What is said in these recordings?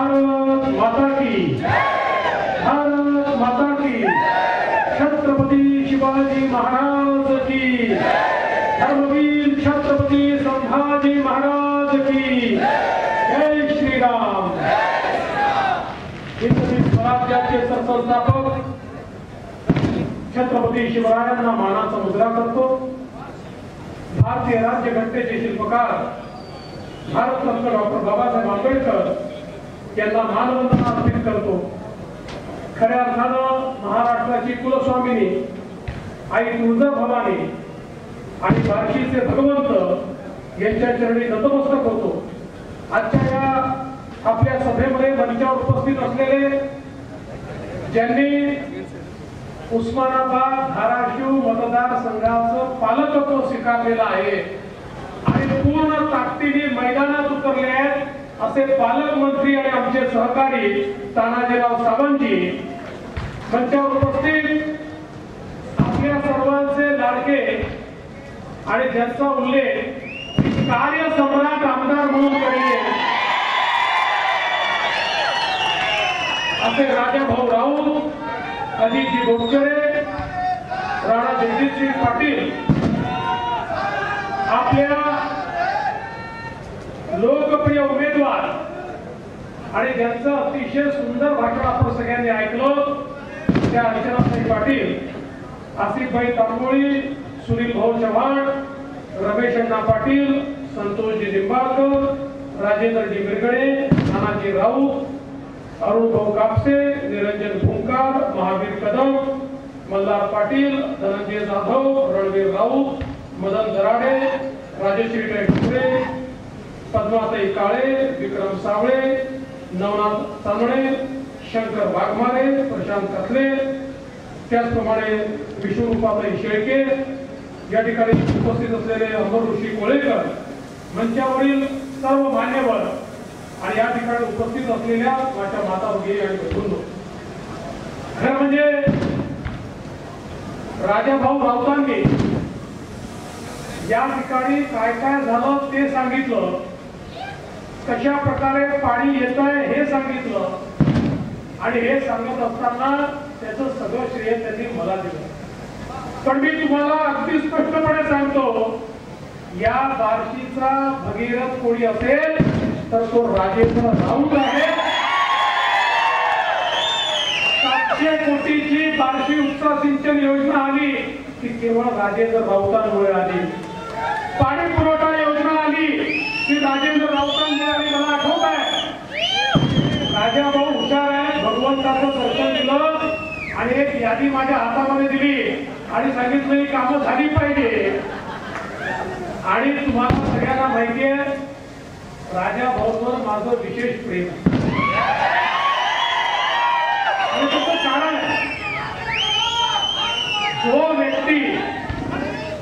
भारत माता की, भारत माता की, छत्रपती शिवाजी महाराज की, धर्मवीर छत्रपती संभाजी महाराज की, जय श्रीराम। हिंदवी स्वराज्याचे सरसंस्थापक छत्रपती शिवरायांना मानाचा मुजरा करतो। भारतीय राज्यघटनेचे शिल्पकार भारतरत्न डॉक्टर बाबासाहेब आंबेडकर यांना मानवंदना अर्पित करतो। खऱ्या अर्थानं महाराष्ट्राची कुलस्वामिनी आई तुळजाभवानी आणि बार्शीचे भगवंत यांच्या चरणी नतमस्तक होतो। आजच्या या आपल्या सभेमध्ये मंचावर उपस्थित असलेले ज्यांनी उस्मानाबाद धाराशिव मतदारसंघाचं पालकत्व स्वीकारलेलं आहे आणि पूर्ण ताकदीने मैदानात उतरले आहेत असे पालकमंत्री आणि आमचे सहकारी तानाजीराव सावंतजी, मंचावर उपस्थित आपल्या सर्वांचे लाडके आणि ज्यांचा उल्लेख कार्यसम्राट आमदार म्हणून केले असे राजाभाऊ राऊत, अजितजी बोटकरे, राणा जगजितसिंह पाटील, आपल्या लोकप्रिय उमेदवार आणि ज्यांचं अतिशय सुंदर भाषण आपण सगळ्यांनी ऐकलं त्या अर्चनाताई पाटील, आसिफभाई तांबोळी, सुनील भाऊ चव्हाण, रमेश अण्णा पाटील, संतोषजी निंबाळकर, राजेंद्रजी मिरगडे, नानाजी राऊत, अरुण भाऊ कापसे, निरंजन भूमकार, महावीर कदम, मल्हार पाटील, धनंजय जाधव, रणवीर राऊत, मदन दराडे, राजश्री ठाकरे, पद्माताई काळे, विक्रम सावळे, नवनाथ तांदळे, शंकर वाघमारे, प्रशांत कथले, त्याचप्रमाणे विष्णुरूपाताई शेळके, या ठिकाणी उपस्थित असलेले अमर ऋषी कोळेकर, मंचावरील सर्व मान्यवर आणि या ठिकाणी उपस्थित असलेल्या माझ्या माता भगिनी आणि बंधूंनो, खरं म्हणजे राजाभाऊ राऊतांनी या ठिकाणी काय काय झालं ते सांगितलं, कशा प्रकारे पाणी येत आहे हे सांगितलं आणि हे सांगत असताना त्याचं सगळं श्रेय त्यांनी मला दिलं। पण मी तुम्हाला अगदी स्पष्टपणे सांगतो, या बार्शीचा भगीरथ कोणी असेल तर तो राजेंद्र राऊत आहे। 700 कोटीची बार्शी उपसा सिंचन योजना आली ती केवळ राजेंद्र राऊतांमुळे आली। पाणी पुरवठा योजना आली ती राजेंद्र राऊतांमुळे आली। मला आठवत आहे राजाभाऊ हुशार आहे, भगवंताचं दर्शन दिलं आणि एक यादी माझ्या हातामध्ये दिली आणि सांगितलं ही कामं झाली पाहिजे। आणि तुम्हाला सगळ्यांना माहिती आहे राजाभाऊंवर माझं विशेष प्रेम आणि त्याचं कारण जो व्यक्ती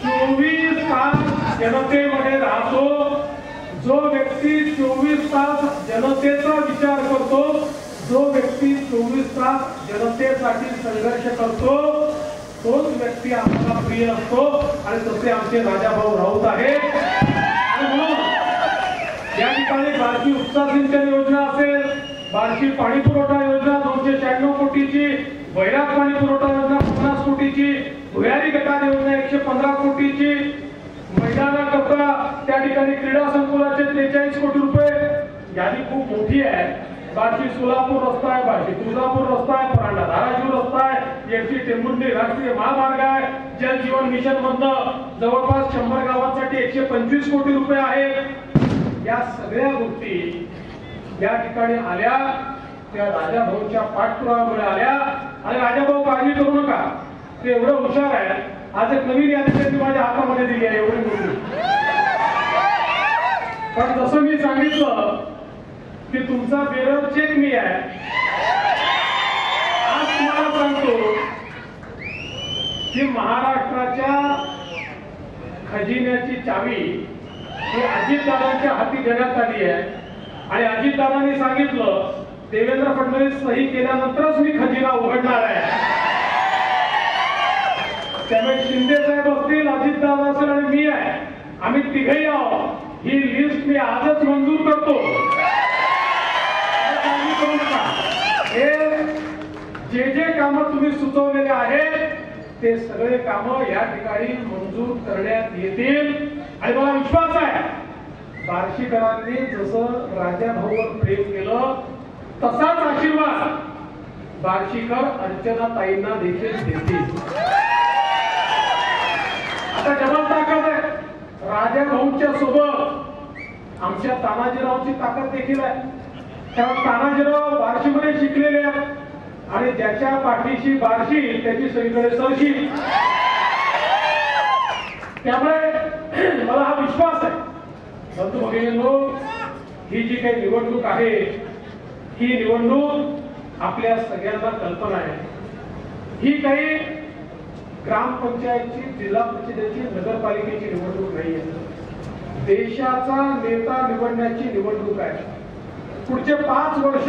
24 तास जनतेमध्ये राहतो, जो व्यक्ती 24 तास जनतेचा विचार करतो, जो व्यक्ती 24 तास जनतेसाठी संघर्ष करतो, तोच व्यक्ती आम्हाला प्रिय असतो आणि तसे आमचे राजाभाऊ राऊत आहेत। आणि म्हणून या ठिकाणी बार्शी उपसा सिंचन योजना असेल, बार्शी पाणी पुरवठा योजना 296 कोटीची, वैराग पाणी पुरवठा योजना 50 कोटीची, भुयारी गटार योजना 115 कोटीची, मैदानाकरता त्या ठिकाणी क्रीडा संकुलाचे 43 कोटी रुपये, यादी खूप मोठी आहे। बार्शी सोलापूर रस्ता आहे, बार्शी तुळजापूर रस्ता आहे, परांडा धाराशिव रस्ता आहे, एफसी टेंभुर्णी राष्ट्रीय महामार्ग आहे, जल जीवन मिशन मधनं जवळपास 100 गावांसाठी 125 कोटी रुपये आहेत। या सगळ्या गोष्टी या ठिकाणी आल्या त्या राजाभाऊच्या पाठपुराव्यामुळे आल्या आणि राजाभाऊ काळजी करू नका, ते एवढं हुशार आहे। आज एक नवीन यादी त्यांनी माझ्या हातामध्ये दिली आहे एवढी मोठी, पण जसं मी सांगितलं की तुमचा बेरर चेक मी आहे। आज तुम्हाला सांगतो की महाराष्ट्राच्या खजिन्याची चावी ही अजितदादांच्या हाती देण्यात आली आहे आणि अजितदादांनी सांगितलं देवेंद्र फडणवीस सही केल्यानंतरच मी खजिना उघडणार आहे। त्यामुळे शिंदे साहेब असतील, अजितदादा असेल आणि मी आहे, आम्ही तिघही आहोत। ही लिस्ट मी आजच मंजूर करतो। कामं तुम्ही सुचवलेले आहेत ते सगळे कामं या ठिकाणी मंजूर करण्यात येतील आणि मला विश्वास आहे बार्शीकरांनी जसं राजा भाऊवर प्रेम केलं तसाच आशीर्वाद बार्शीकर अर्चनाताईंना देखील देतील. आता जबाब ताकद आहे राजा भाऊच्या सोबत आमच्या तानाजीरावची ताकद देखील आहे. कारण तानाजीराव बार्शीमध्ये शिकलेले आहेत आणि ज्याच्या पाठीशी बार्शी त्याची सगळीकडे सरशी. त्यामुळे मला हा विश्वास आहे बंधू भगिनींनो ही जी काही निवडणूक आहे ही निवडणूक आपल्या सगळ्यांना कल्पना आहे. ही काही ग्रामपंचायतची जिल्हा परिषदेची नगरपालिकेची निवडणूक नाही आहे. देशाचा नेता निवडण्याची निवडणूक आहे. पुढचे 5 वर्ष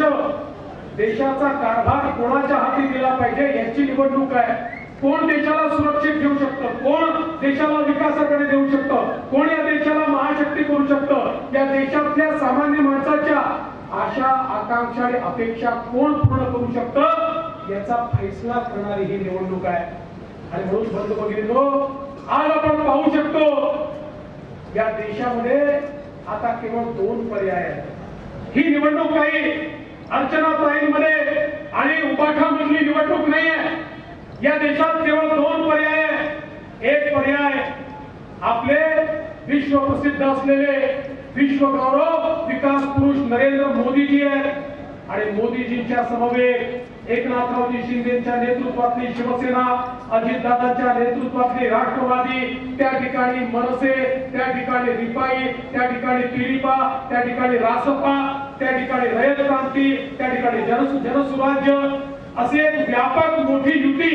देशाचा कारभार कोणाच्या हाती दिला पाहिजे याची निवडणूक आहे. कोण देशाला सुरक्षित ठेवू शकतं, कोण देशाला विकासाकडे देऊ शकतं, कोण या देशाला महाशक्ती करू शकतं, या देशातल्या सामान्य माणसाच्या आशा आकांक्षा आणि अपेक्षा कोण पूर्ण करू शकतं याचा फैसला करणारी ही निवडणूक आहे. आणि म्हणून बंधू भगिनींनो आज आपण पाहू शकतो या देशामध्ये आता केवळ 2 पर्याय आहेत. ही निवडणूक काही अर्चनाताईंमध्ये आणि उबाठामधली निवडणूक नाही आहे. या देशात केवळ 2 पर्याय आहेत. एक पर्याय आपले विश्व प्रसिद्ध असलेले विश्वगौरव विकास पुरुष नरेंद्र मोदीजी आहेत आणि मोदीजींच्या समवेत एकनाथरावजी शिंदेच्या नेतृत्वातली शिवसेना, अजितदादांच्या नेतृत्वातली राष्ट्रवादी, त्या ठिकाणी मनसे, त्या ठिकाणी रिपाई, त्या ठिकाणी पिरिपा, त्या ठिकाणी रासपा, त्या ठिकाणी रयत क्रांती, त्या ठिकाणी जनसुराज्य असे एक व्यापक मोठी युती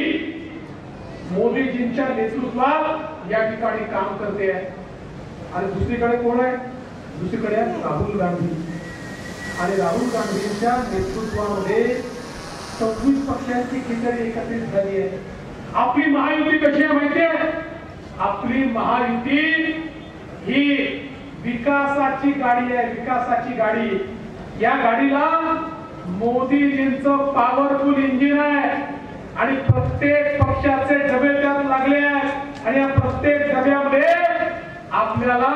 मोदीजींच्या नेतृत्वात या ठिकाणी काम करते आहे. आणि दुसरीकडे कोण आहे? दुसरीकडे राहुल गांधी. आणि राहुल गांधींच्या नेतृत्वामध्ये 26 पक्षांची खिचडी एकत्रित झाली आहे. आपली महायुती कशी आहे माहिती आहे? आपली महायुती ही विकासाची गाडी आहे. विकासाची गाडी. या गाडीला मोदीजींचं पॉवरफुल इंजिन आहे आणि प्रत्येक पक्षाचे डबे त्यात लागले आहेत आणि या प्रत्येक डब्यामध्ये आपल्याला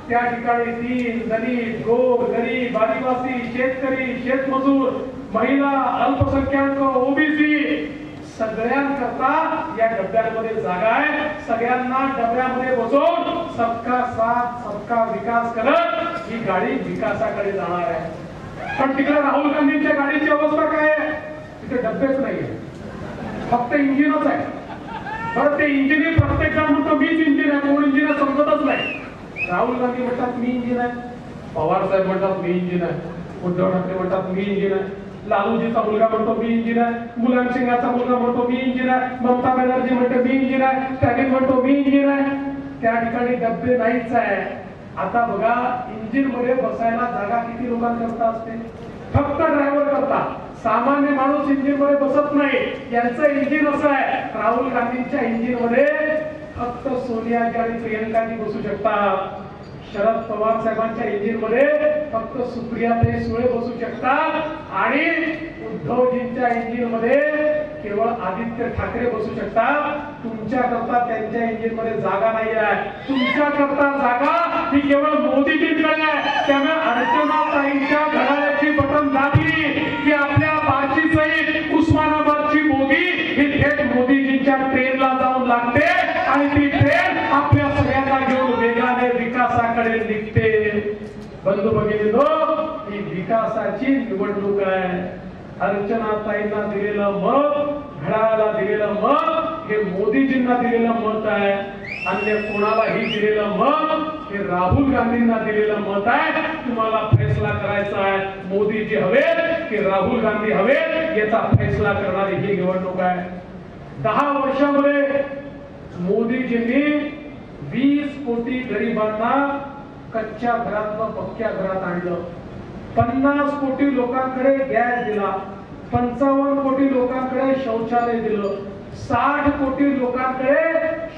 त्या ठिकाणी दीन दलित गोर गरीब आदिवासी शेतकरी शेतमजूर महिला अल्पसंख्याक ओबीसी सगळ्यांकरता या डब्यांमध्ये जागा आहे. सगळ्यांना डब्यामध्ये बसवून सबका साथ सबका विकास करत ही गाडी विकासाकडे जाणार आहे. पण तिकडे राहुल गांधींच्या गाडीची अवस्था काय आहे? तिथे डब्बेच नाहीये, फक्त इंजिनच आहे. बरं ते इंजिन प्रत्येक जण म्हणतो मीच इंजिन आहे, कोण इंजिन आहे समजतच नाही. राहुल गांधी म्हणतात मी इंजिन आहे, पवार साहेब म्हणतात मी इंजिन आहे, उद्धव ठाकरे म्हणतात मी इंजिन आहे, लालूजीचा मुलगा म्हणतो मी इंजिन आहे, मुलायम सिंगाचा मुलगा म्हणतो मी इंजिन आहे, ममता बॅनर्जी म्हणतो मी इंजिन आहे, स्टॅलिन म्हणतो मी इंजिन आहे. त्या ठिकाणी डब्बे नाहीच आहे. आता बघा इंजिन मध्ये बसायला जागा किती लोकांकरता असते? फक्त ड्रायव्हर करता. सामान्य माणूस इंजिन मध्ये बसत नाही. यांचं इंजिन असं आहे. राहुल गांधींच्या इंजिन मध्ये फक्त सोनियाजी आणि प्रियंकाजी बसू शकतात. शरद पवार साहेबांच्या इंजिन मध्ये फक्त सुप्रियाताई सुळे बसू शकतात आणि उद्धवजींच्या इंजिन मध्ये केवळ आदित्य ठाकरे बसू शकतात. तुमच्या करता त्यांच्या इंजिन मध्ये जागा नाही आहे. तुमच्या करता जागा ही केवळ मोदीजींकडे आहे. त्यामुळे अर्चनाताईंच्या घड्याळाची बटन दाबली की आपल्या बार्शी सहित उस्मानाबादची बोगी ही थेट मोदीजींच्या ट्रेनला जाऊन लागते आणि ती ट्रेन आपल्या सगळ्यांना घेऊन वेगाने विकासाकडे निघते. बंधू भगिनींनो ही विकासाची निवडणूक आहे. अर्चनाताईंना दिलेलं मत, घड्याळाला दिलेलं मत हे मोदीजींना दिलेलं मत आहे. अन्य कोणालाही दिलेलं मत हे राहुल गांधींना दिलेलं मत आहे. तुम्हाला फैसला करायचा आहे मोदीजी हवेत की राहुल गांधी हवेत याचा फैसला करणारी ही निवडणूक आहे. 10 वर्षामध्ये मोदीजींनी 20 कोटी गरिबांना कच्च्या घरातनं पक्क्या घरात आणलं. 50 कोटी लोकांकडे गॅस दिला. 55 कोटी लोकांकडे शौचालय दिलं. 60 कोटी लोकांकडे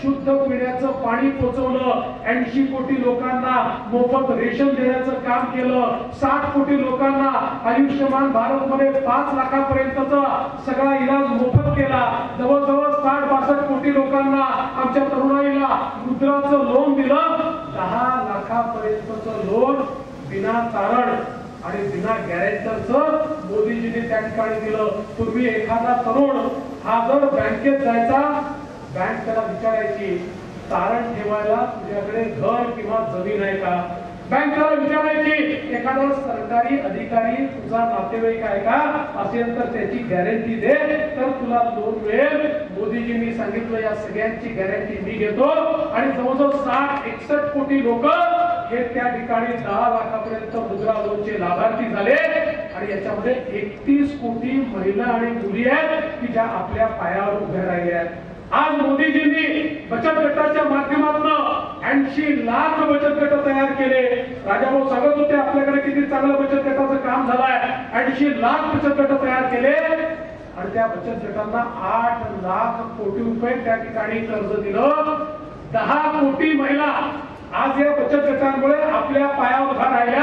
शुद्ध पिण्याचं पाणी पोहोचवलं, 80 कोटी लोकांना मोफत रेशन देण्याचं काम केलं, 60 कोटी लोकांना आयुष्यमान भारत मध्ये 5 लाखापर्यंतचा सगळा इलाज मोफत केला, जवळजवळ 60-62 कोटी लोकांना आमच्या तरुणाईला मुद्राचं लोन दिलं, 10 लाखापर्यंतचं लोन बिना तारण आणि बिना गॅरेंटरचं मोदीजींनी त्या ठिकाणी दिलं. पूर्वी एखादा तरुण हा जर बँकेत जायचा, बँक त्याला विचारायची तारण ठेवायला तुझ्याकडे घर किंवा जमीन आहे का. बँक त्याला विचारायची एखादा सरकारी अधिकारी तुझा नातेवाईक आहे का, असेल तर त्याची गॅरंटी दे तर तुला लोन मिळेल. मोदीजींनी सांगितलं या सगळ्यांची गॅरंटी मी घेतो आणि जवळजवळ 60-61 कोटी लोक हे त्या ठिकाणी 10 लाखापर्यंत मुद्रा लोनचे लाभार्थी झाले आणि याच्यामध्ये 31 कोटी महिला आणि मुली आहेत की ज्या आपल्या पायावर उभ्या राहिल्या आहेत. आज मोदीजींनी बचत गटाच्या माध्यमातून 80 लाख बचत गट तयार केले. राजाभाऊ सांगत होते आपल्याकडे किती चांगलं बचत गटाचं काम झालंय. 80 लाख बचत गट तयार केले आणि त्या बचत गटांना 8 लाख कोटी रुपये त्या ठिकाणी कर्ज दिलं. 10 कोटी महिला आज या बचत गटांमुळे आपल्या पायावर उभा राहिल्या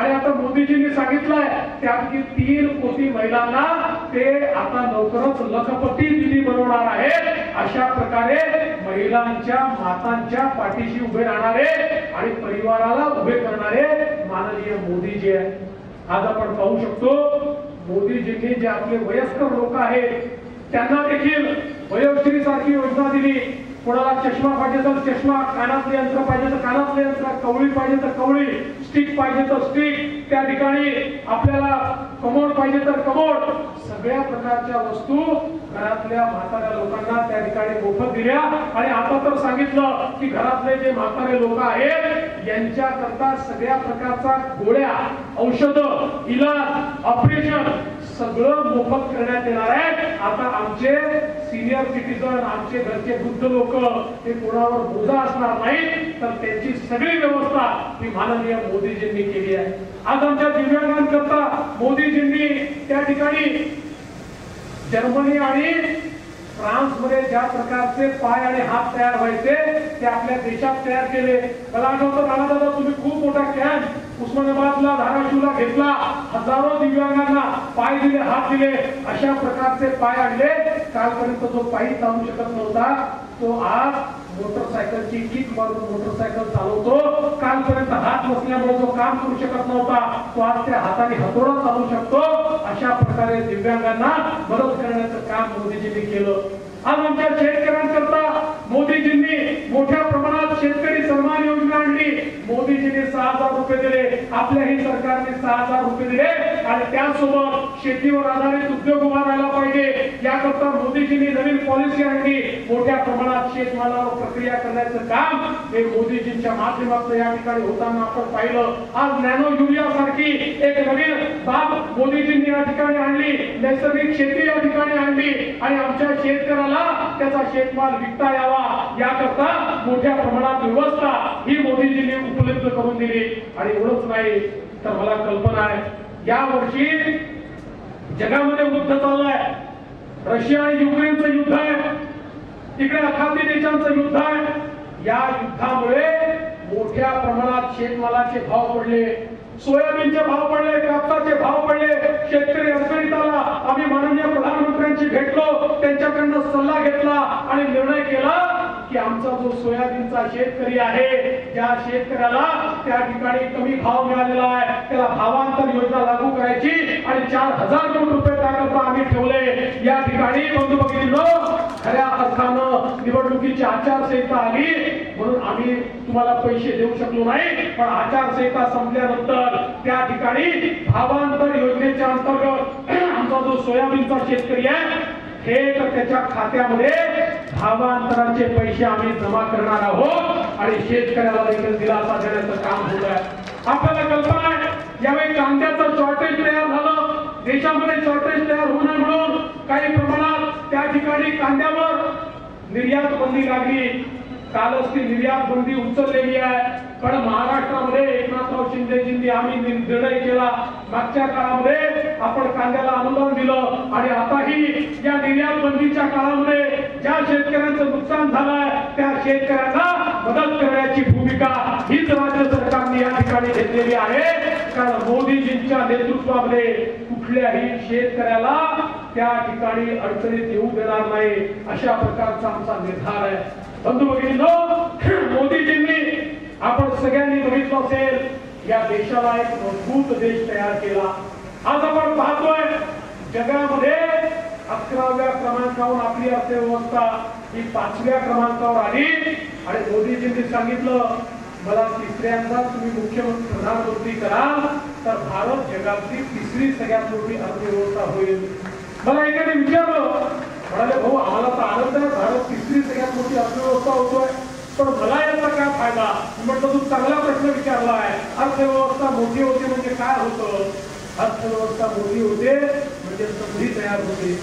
आणि आता मोदीजींनी सांगितलंय त्यापैकी 3 कोटी महिलांना ते आता लवकरच लखपती दिदी बनवणार आहेत. अशा प्रकारे महिलांच्या मातांच्या पाठीशी उभे राहणारे आणि परिवाराला उभे करणारे माननीय मोदीजी आहेत. आज आपण पाहू शकतो मोदीजींनी जे आपले वयस्कर लोक आहेत त्यांना देखील वयोश्री सारखी योजना दिली. कोणाला चष्मा पाहिजे तर चष्मा, कानातले यंत्र पाहिजे तर कानातले यंत्र, कवळी पाहिजे तर कवळी, स्टिक पाहिजे तर स्टिक, त्या ठिकाणी आपल्याला कमोड पाहिजे तर कमोड, सगळ्या प्रकारच्या वस्तू घरातल्या म्हाताऱ्या लोकांना त्या ठिकाणी मोफत दिल्या. आणि आता तर सांगितलं की घरातले जे म्हातारे लोक आहेत यांच्याकरता सगळ्या प्रकारचा गोळ्या, औषधं, इलाज, ऑपरेशन सगळं मोफत करण्यात येणार आहे. आता आमचे सिनियर सिटीजन, आमचे घरचे वृद्ध लोक हे कोणावर बोजा असणार नाही तर त्यांची सगळी व्यवस्था ही माननीय मोदीजींनी केली आहे. आज आमच्या दिव्यांगांकरता मोदीजींनी त्या ठिकाणी जर्मनी आणि फ्रान्स मध्ये ज्या प्रकारचे पाय आणि हात तयार व्हायचे ते आपल्या देशात तयार केले. मला आठवतं दादा तुम्ही खूप मोठा कॅम्प उस्मानाबादला, धाराशिवला घेतला, हजारो दिव्यांगांना पाय दिले, हात दिले, अशा प्रकारचे पाय आणले. कालपर्यंत जो पायी चालू शकत नव्हता तो आज मोटरसायकलची किक मारून मोटरसायकल चालवतो. कालपर्यंत हात नसल्यामुळे जो काम करू शकत नव्हता तो आज त्या हाताने हतोडा चालू शकतो. अशा प्रकारे दिव्यांगांना मदत करण्याचं काम मोदीजींनी केलं. आज आमच्या शेतकऱ्यांकरता मोदीजींनी मोठ्या प्रमाणात शेतकरी सन्मान योजना आणली. मोदीजींनी 6,000 रुपये दिले, आपल्याही सरकारने 6,000 रुपये दिले आणि त्यासोबत शेतीवर आधारित उद्योग उभा राहिला पाहिजे याकरता मोदीजींनी नवीन पॉलिसी आणली. मोठ्या प्रमाणात शेतमालावर प्रक्रिया करण्याचं काम हे मोदीजींच्या माध्यमातून या ठिकाणी होताना आपण पाहिलं. आज नॅनो युरिया सारखी एक नवीन बाब मोदीजींनी या ठिकाणी आणली. नैसर्गिक शेती या ठिकाणी आणली आणि आमच्या शेतकऱ्याला त्याचा शेतमाल विकता यावा याकरता मोठ्या प्रमाणात व्यवस्था ही मोदीजींनी उपलब्ध करून दिली. आणि एवढंच नाही तर मला कल्पना आहे या वर्षी जगामध्ये युद्ध चाललंय. रशिया आणि युक्रेनचं युद्ध आहे, तिकडे अखाती देशांचं युद्ध आहे. या युद्धामुळे मोठ्या प्रमाणात शेतमालाचे भाव पडले, सोयाबीनचे भाव पडले, कापसाचे भाव पडले. शेतकरी अडचणीत आला. आम्ही माननीय प्रधानमंत्र्यांशी भेटलो, त्यांच्याकडनं सल्ला घेतला आणि निर्णय केला की आमचा जो सोयाबीनचा शेतकरी आहे ज्या शेतकऱ्याला त्या ठिकाणी कमी भाव मिळालेला आहे त्याला भावांतर योजना लागू करायची आणि 4,000 कोटी रुपये त्याकरता आम्ही ठेवले. या ठिकाणी बंधू भगिनींनो, खऱ्या अर्थानं निवडणुकीची आचारसंहिता आली म्हणून आम्ही तुम्हाला पैसे देऊ शकलो नाही, पण आचारसंहिता संपल्यानंतर त्या ठिकाणी भावांतर योजनेच्या अंतर्गत आमचा जो सोयाबीनचा शेतकरी आहे हे तर त्याच्या खात्यामध्ये भावांतराचे पैसे आम्ही जमा करणार आहोत आणि शेतकऱ्याला देखील दिलासा देण्याचं काम होत आहे. आपल्याला कल्पना आहे यावेळी कांद्याचं शॉर्टेज तयार झालं. देशामध्ये शॉर्टेज तयार होऊ नये म्हणून काही प्रमाणात त्या ठिकाणी कांद्यावर निर्यात बंदी लागली. कालच ती निर्यात बंदी उचललेली आहे. पण महाराष्ट्रामध्ये एकनाथराव शिंदेजींनी आम्ही निर्णय केला, मागच्या काळामध्ये आपण कांद्याला अनुदान दिलं आणि आताही या निर्यात बंदीच्या काळामध्ये ज्या शेतकऱ्यांचं नुकसान झालंय त्या शेतकऱ्यांना मदत करण्याची भूमिका हीच राज्य सरकारने या ठिकाणी घेतलेली आहे. कारण मोदीजींच्या नेतृत्वामध्ये कुठल्याही शेतकऱ्याला त्या ठिकाणी अडचणीत येऊ देणार नाही अशा प्रकारचा आमचा निर्धार आहे. बंधू भगिनींनो, मोदीजींनी आपण सगळ्यांनी बघितलं असेल या देशाला एक मजबूत देश तयार केला. आज आपण पाहतोय जगामध्ये 11व्या क्रमांकावर आपली अर्थव्यवस्था ही 5व्या क्रमांकावर आली आणि मोदीजींनी सांगितलं मला तिसऱ्यांदा तुम्ही मुख्यमंत्री प्रधानमंत्री कराल तर भारत जगातली तिसरी सगळ्यात मोठी अर्थव्यवस्था होईल. मला एकाने विचारलं, म्हणाले भाऊ आम्हाला तर आनंद आहे, भारत तिसरी सगळ्यात मोठी अर्थव्यवस्था होतोय, पण मला याचा काय फायदा? म्हटलं तू चांगला प्रश्न विचारला आहे. अर्थव्यवस्था मोठी होते म्हणजे काय होतं? अर्थव्यवस्था मोठी होते म्हणजे संधी तयार होते,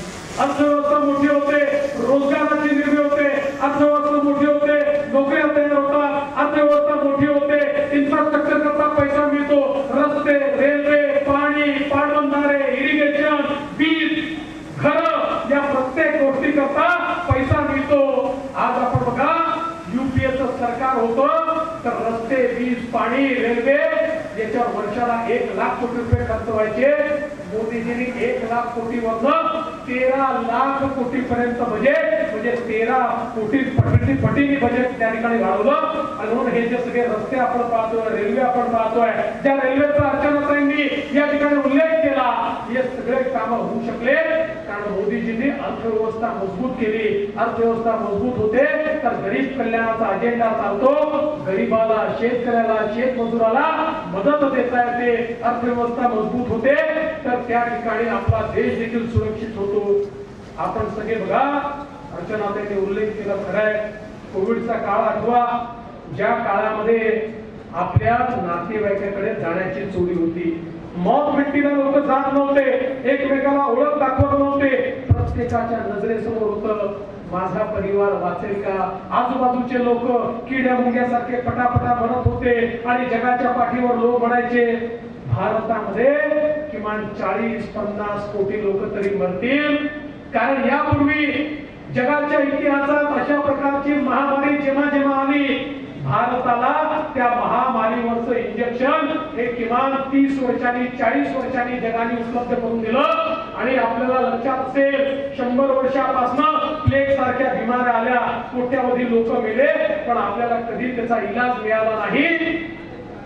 अर्थव्यवस्था मोठी होते रोजगाराची निर्मिती होते, अर्थव्यवस्था मोठी होते नोकऱ्या तयार होतात, अर्थव्यवस्था मोठी होते इन्फ्रास्ट्रक्चर करता पैसा मिळतो, रस्ते, रेल्वे, पाणी, पाटबंधारे, इरिगेशन, वीज, घर या प्रत्येक गोष्टी करता पैसा मिळतो. आज आपण बघा युपीएचं सरकार होतं तर रस्ते, वीज, पाणी, रेल्वे याच्यावर वर्षाला 1 लाख कोटी रुपये खर्च व्हायचे. मोदीजींनी 1 लाख कोटी वरनं 13 लाख कोटी पर्यंत बजेट म्हणजे 13 कोटी पटीने बजेट त्या ठिकाणी वाढवलं. आणि म्हणून हे जे सगळे रस्ते आपण पाहतोय, रेल्वे आपण पाहतोय, ज्या रेल्वेचा अर्चनाताईंनी या ठिकाणी उल्लेख केला, हे सगळे काम होऊ शकले कारण मोदीजींनी अर्थव्यवस्था मजबूत केली. अर्थव्यवस्था मजबूत होते तर गरीब कल्याणाचा अजेंडा चालतो, गरीबाला, शेतकऱ्याला, शेतमजुराला मदत देता येते. अर्थव्यवस्था मजबूत होते तर त्या ठिकाणी आपला देश देखील सुरक्षित होतो. आपण सगळे बघा अर्चनाताईंनी उल्लेख केला, खरंय कोविडचा काळ आठवा, ज्या काळामध्ये आपल्या नातेवाईकाकडे जाण्याची चोरी होती, मौत भेटीला लोक जात नव्हते, एकमेकाला ओळख दाखवत नव्हते, प्रत्येकाच्या नजरेसमोर होतं माझा परिवार वाचेल का. आजूबाजूचे लोक किड्या मुंग्यासारखे पटापटा म्हणत होते आणि जगाच्या पाठीवर लोक म्हणायचे भारतामध्ये किमान 40-50 कोटी लोक तरी मरतील. कारण यापूर्वी जगाच्या इतिहासात अशा प्रकारची महामारी जेव्हा जेव्हा आली भारताला त्या महामारीवरचं इंजेक्शन हे किमान 30 वर्षांनी 40 वर्षांनी जगाने उपलब्ध करून दिलं. आणि आपल्याला लक्षात असेल 100 वर्षापासून प्लेग सारख्या बिमाऱ्या आल्या, कोट्यावधी लोक मेले, पण आपल्याला कधी त्याचा इलाज मिळाला नाही.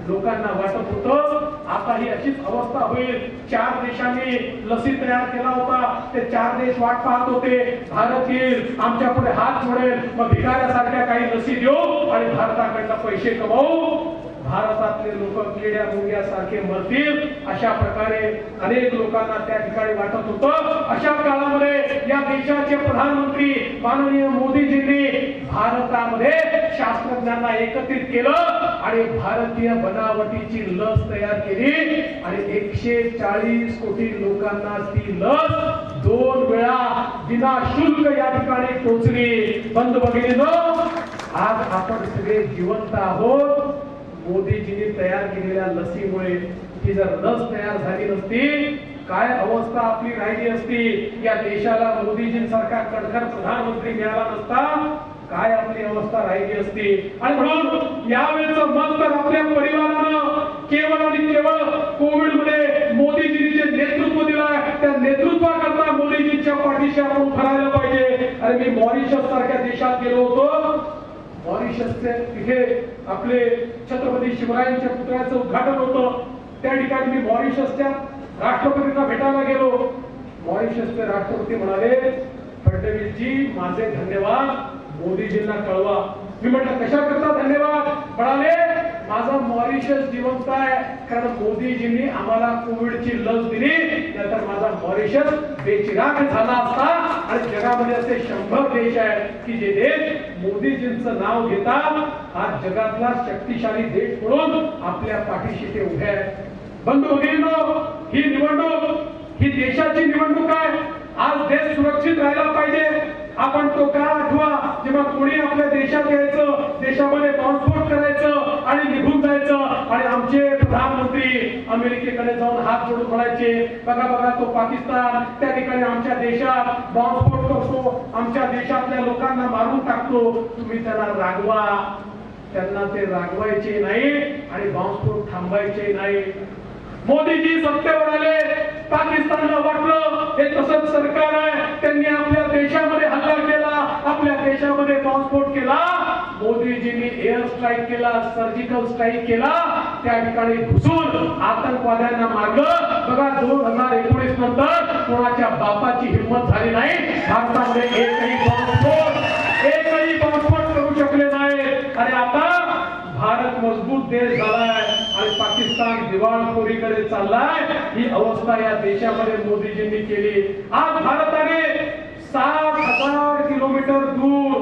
लोकांना वाटत होतं आता ही अशीच अवस्था होईल. 4 देशांनी लसी तयार केला होता, ते 4 देश वाट पाहत होते भारत येईल, आमच्या पुढे हात जोडेल, मग भिकाऱ्यासारख्या काही लसी देऊ आणि भारताकडनं पैसे कमावू. भारतातले लोक किड्या मुंग्यासारखे मरतील अशा प्रकारे अनेक लोकांना त्या ठिकाणी वाटत होतं. अशा काळामध्ये या देशाचे प्रधानमंत्री माननीय मोदीजींनी भारतामध्ये शास्त्रज्ञांना एकत्रित केलं आणि भारतीय बनावटीची लस तयार केली आणि 140 कोटी लोकांना ती लस 2 वेळा विना शुल्क या ठिकाणी टोचली. बंधू भगिनींनो, आज आपण सगळे जिवंत आहोत मोदीजींनी तयार केलेल्या लसीमुळे. ही जर लस तयार झाली नसती काय अवस्था आपली राहिली असती. या देशाला मोदीजींसारखा कणखर प्रधानमंत्री मिळाला नसता काय आपली अवस्था राहिली असती. आणि म्हणून यावेळेचं मत तर आपल्या परिवारानं केवळ आणि केवळ कोविड मध्ये मोदीजींनी जे नेतृत्व दिलंय त्या नेतृत्वाकरता मोदीजींच्या पाठीशी आपण उभं राहिलं पाहिजे. आणि मी मॉरिशस सारख्या देशात गेलो होतो. मॉरिशसचे तिथे आपले छत्रपती शिवरायांच्या पुतळ्याचं उद्घाटन होतं. त्या ठिकाणी मी मॉरिशसच्या राष्ट्रपतींना भेटायला गेलो. मॉरिशसचे राष्ट्रपती म्हणाले फडणवीसजी माझे धन्यवाद मोदीजींना कळवा. मी म्हटलं कशा करता धन्यवाद? म्हणाले माझा मॉरिशस जिवंत आहे कारण मोदीजींनी आम्हाला कोविडची लस दिली, नाहीतर माझा मॉरिशस बेचिराग झाला असता. आणि जगामध्ये असे 100 देश आहेत की जे देश मोदीजींचं नाव घेतात. हा जगातला शक्तिशाली देश म्हणून आपल्या पाठीशी ते उभे आहेत. बंधू भगिनींनो, ही निवडणूक ही देशाची निवडणूक आहे. आज देश सुरक्षित राहायला पाहिजे. आपण तो काळ आठवा जेव्हा कोणी आपल्या देशात यायचं, देशामध्ये बॉम्बस्फोट करायचं आणि निघून जायचं आणि आमचे प्रधानमंत्री अमेरिकेकडे जाऊन हात जोडून म्हणायचे, बघा बघा तो पाकिस्तान त्या ठिकाणी आमच्या देशात बॉम्बस्फोट करतो, आमच्या देशातल्या लोकांना मारून टाकतो, तुम्ही त्याला रागवा. त्यांना ते रागवायचे नाही आणि बॉम्बस्फोट थांबायचे नाही. मोदीजी सत्तेवर आले, पाकिस्तानला वाटलं हे तसंच सरकार आहे, त्यांनी आपल्या देशामध्ये हल्ला केला, आपल्या देशामध्ये बॉम्बस्फोट केला. मोदीजींनी एअर स्ट्राईक केला, सर्जिकल स्ट्राईक केला, त्या ठिकाणी घुसून आतंकवाद्यांना मारलं. बघा 2019 नंतर कोणाच्या बापाची हिंमत झाली नाही, भारतामध्ये एकही बॉम्बस्फोट करू शकले नाही. आणि आता भारत मजबूत देश झालाय आणि पाकिस्तान दिवाळखोरीकडे चाललाय. ही अवस्था या देशामध्ये मोदीजींनी केली. आज भारताने 7,000 किलोमीटर दूर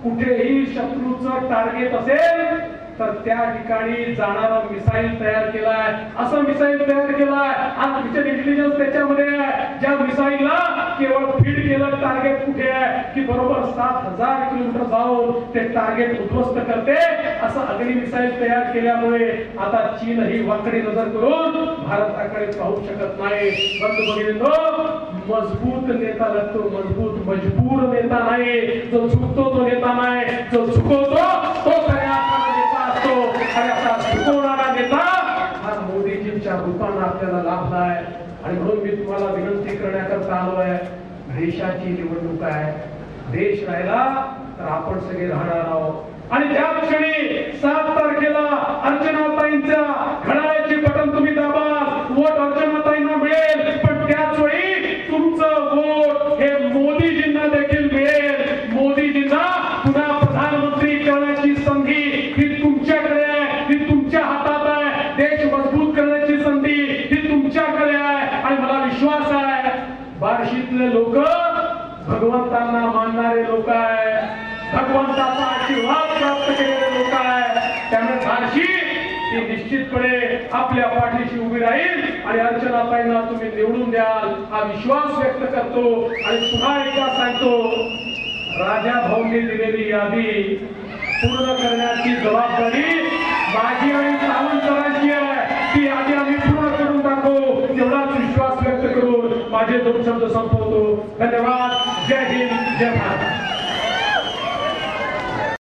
कुठेही शत्रूचं टार्गेट असेल तर त्या ठिकाणी जाणारा मिसाईल तयार केलाय. असं मिसाईल तयार केलाय, आर्टिफिशियल इंटेलिजन्स त्याच्यामध्ये आहे, ज्या मिसाईलला केवळ फीड केलं टार्गेट कुठे आहे की बरोबर 7,000 किलोमीटर जाऊन ते टार्गेट उद्ध्वस्त करते. असं अग्नि मिसाईल तयार केल्यामुळे आता चीन ही वाकडी नजर करून भारताकडे पाहू शकत नाही. मजबूत नेता लागतो, मजबूत मजबूर नेता नाही. जो झुकतो तो नेता नाही, जो झुकवतो तो खऱ्या नेता असतो. आणि असा झुकवणारा नेता हा मोदीजींच्या रूपाने आपल्याला लाभलाय. आणि म्हणून मी तुम्हाला विनंती करण्याकरता आलोय, देशाची निवडणूक आहे, देश राहिला तर आपण सगळे राहणार आहोत. आणि ज्या क्षणी 7 तारखेला अर्चनाताईंच्या घड्याळाचे बटन तुम्ही दाबाल, वोट अर्चनाताईंना मिळेल, पण त्याच वेळी तुमचं वोट हे मोदीजींना देखील मिळेल. मोदीजींना पुन्हा प्रधानमंत्री करण्याची संधी ही तुमच्याकडे आहे, ही तुमच्या हातात आहे. देश मजबूत करण्याची संधी ही तुमच्याकडे आहे. आणि मला विश्वास आहे बार्शीतले लोक भगवंतांना मानणारे लोक आहे, भगवंताचा आशीर्वाद प्राप्त केलेले लोक आहे. त्यामुळे बार्शी ही निश्चितपणे आपल्या पाठीशी उभी राहील आणि अर्चनाताईंना तुम्ही निवडून द्याल हा विश्वास व्यक्त करतो. आणि पुन्हा एकदा सांगतो, राजा भाऊंनी दिलेली यादी पूर्ण करण्याची जबाबदारी माझी आणि सावंतरांची आहे. ती यादी आम्ही पूर्ण करून दाखवू एवढाच विश्वास व्यक्त करून माझे 2 शब्द संपवतो. धन्यवाद. जय हिंद, जय भारत.